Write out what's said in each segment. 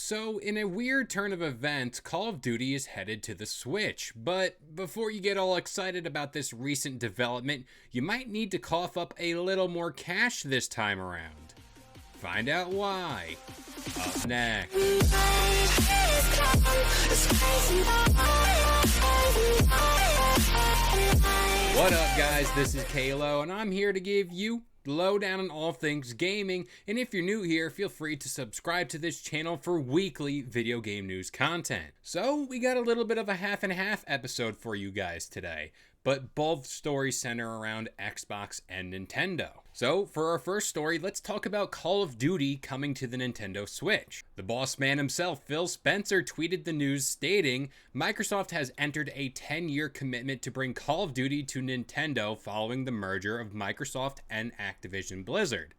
So, in a weird turn of events, Call of Duty is headed to the Switch. But before you get all excited about this recent development, you might need to cough up a little more cash this time around. Find out why. Up next. What up, guys? This is Kalo, and I'm here to give you the lowdown on all things gaming. And if you're new here, feel free to subscribe to this channel for weekly video game news content. So, we got a little bit of a half and half episode for you guys today, but both stories center around Xbox and Nintendo. So, for our first story, let's talk about Call of Duty coming to the Nintendo Switch. The boss man himself, Phil Spencer, tweeted the news stating, Microsoft has entered a 10-year commitment to bring Call of Duty to Nintendo following the merger of Microsoft and Activision Blizzard.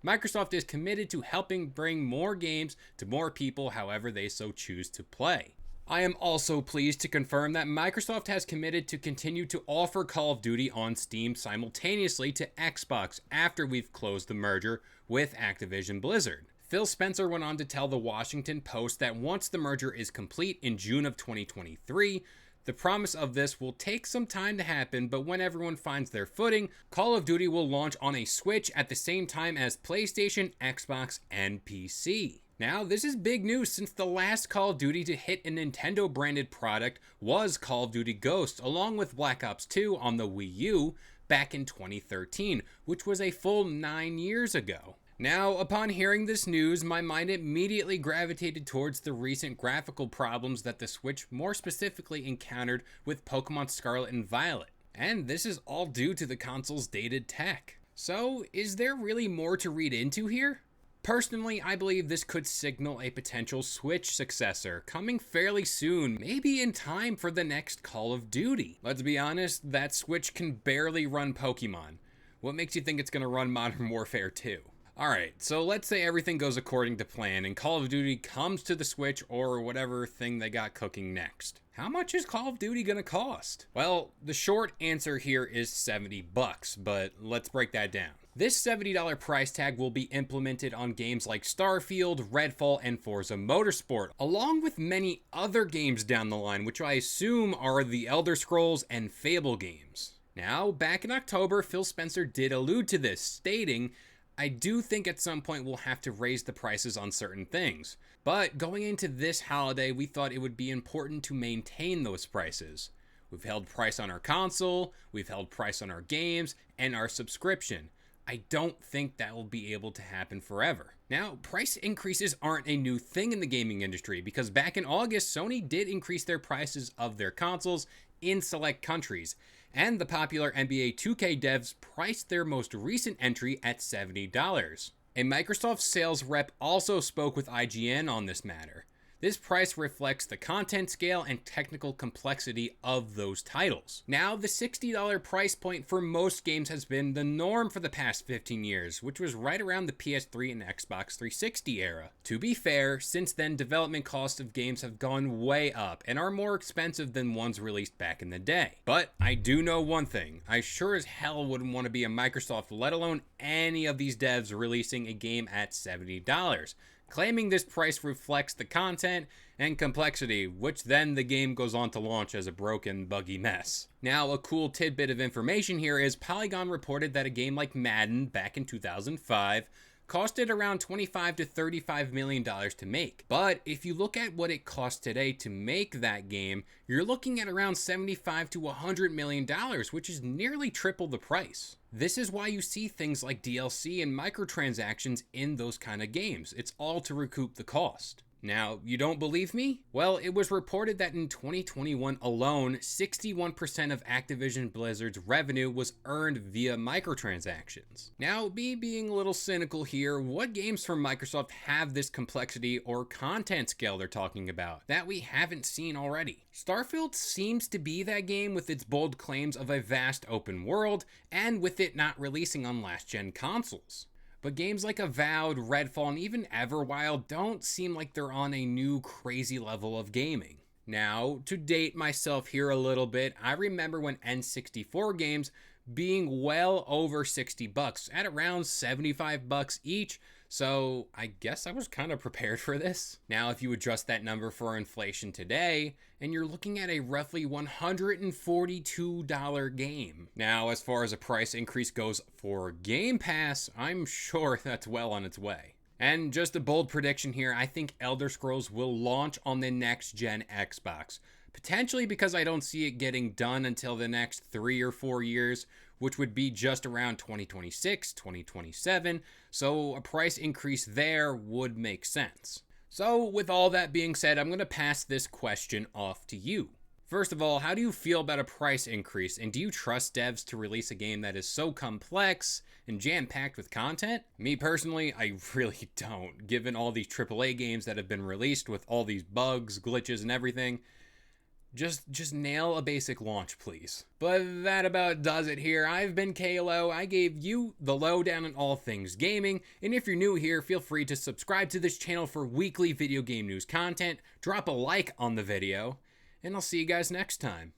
Microsoft is committed to helping bring more games to more people however they so choose to play. I am also pleased to confirm that Microsoft has committed to continue to offer Call of Duty on Steam simultaneously to Xbox after we've closed the merger with Activision Blizzard. Phil Spencer went on to tell the Washington Post that once the merger is complete in June of 2023, the promise of this will take some time to happen, but when everyone finds their footing, Call of Duty will launch on a Switch at the same time as PlayStation, Xbox, and PC. Now, this is big news since the last Call of Duty to hit a Nintendo-branded product was Call of Duty Ghosts, along with Black Ops 2 on the Wii U back in 2013, which was a full 9 years ago. Now, upon hearing this news, my mind immediately gravitated towards the recent graphical problems that the Switch more specifically encountered with Pokemon Scarlet and Violet. And this is all due to the console's dated tech. So, is there really more to read into here? Personally, I believe this could signal a potential Switch successor coming fairly soon, maybe in time for the next Call of Duty. Let's be honest, that Switch can barely run Pokemon. What makes you think it's going to run Modern Warfare 2? Alright, so let's say everything goes according to plan and Call of Duty comes to the Switch or whatever thing they got cooking next. How much is Call of Duty gonna cost? Well, the short answer here is $70, but let's break that down. This $70 price tag will be implemented on games like Starfield, Redfall, and Forza Motorsport, along with many other games down the line, which I assume are the Elder Scrolls and Fable games. Now, back in October, Phil Spencer did allude to this, stating, I do think at some point we'll have to raise the prices on certain things, but going into this holiday, we thought it would be important to maintain those prices. We've held price on our console, we've held price on our games, and our subscription. I don't think that will be able to happen forever. Now, price increases aren't a new thing in the gaming industry because back in August, Sony did increase their prices of their consoles in select countries, and the popular NBA 2K devs priced their most recent entry at $70. A Microsoft sales rep also spoke with IGN on this matter. This price reflects the content scale and technical complexity of those titles. Now, the $60 price point for most games has been the norm for the past 15 years, which was right around the PS3 and Xbox 360 era. To be fair, since then, development costs of games have gone way up and are more expensive than ones released back in the day. But I do know one thing, I sure as hell wouldn't want to be a Microsoft, let alone any of these devs releasing a game at $70. Claiming this price reflects the content and complexity, which then the game goes on to launch as a broken, buggy mess. Now, a cool tidbit of information here is Polygon reported that a game like Madden back in 2005 costed around $25 to $35 million to make. But if you look at what it costs today to make that game, you're looking at around $75 to $100 million, which is nearly triple the price. This is why you see things like DLC and microtransactions in those kind of games. It's all to recoup the cost. Now, you don't believe me? Well, it was reported that in 2021 alone, 61% of Activision Blizzard's revenue was earned via microtransactions. Now, me being a little cynical here, what games from Microsoft have this complexity or content scale they're talking about that we haven't seen already? Starfield seems to be that game with its bold claims of a vast open world, and with it not releasing on last-gen consoles. But games like Avowed, Redfall, and even Everwild don't seem like they're on a new crazy level of gaming. Now, to date myself here a little bit, I remember when N64 games being well over $60 at around $75 each, So I guess I was kind of prepared for this. Now, if you adjust that number for inflation today, and you're looking at a roughly $142 game. Now, as far as a price increase goes for Game Pass, I'm sure that's well on its way. And just a bold prediction here, I think Elder Scrolls will launch on the next gen Xbox. Potentially because I don't see it getting done until the next 3 or 4 years, which would be just around 2026, 2027. So a price increase there would make sense. So with all that being said, I'm going to pass this question off to you. First of all, how do you feel about a price increase, and do you trust devs to release a game that is so complex and jam-packed with content? Me personally, I really don't, given all these AAA games that have been released with all these bugs, glitches, and everything. Just nail a basic launch, please. But that about does it here. I've been Kalo. I gave you the lowdown on all things gaming, and if you're new here, feel free to subscribe to this channel for weekly video game news content, drop a like on the video, and I'll see you guys next time.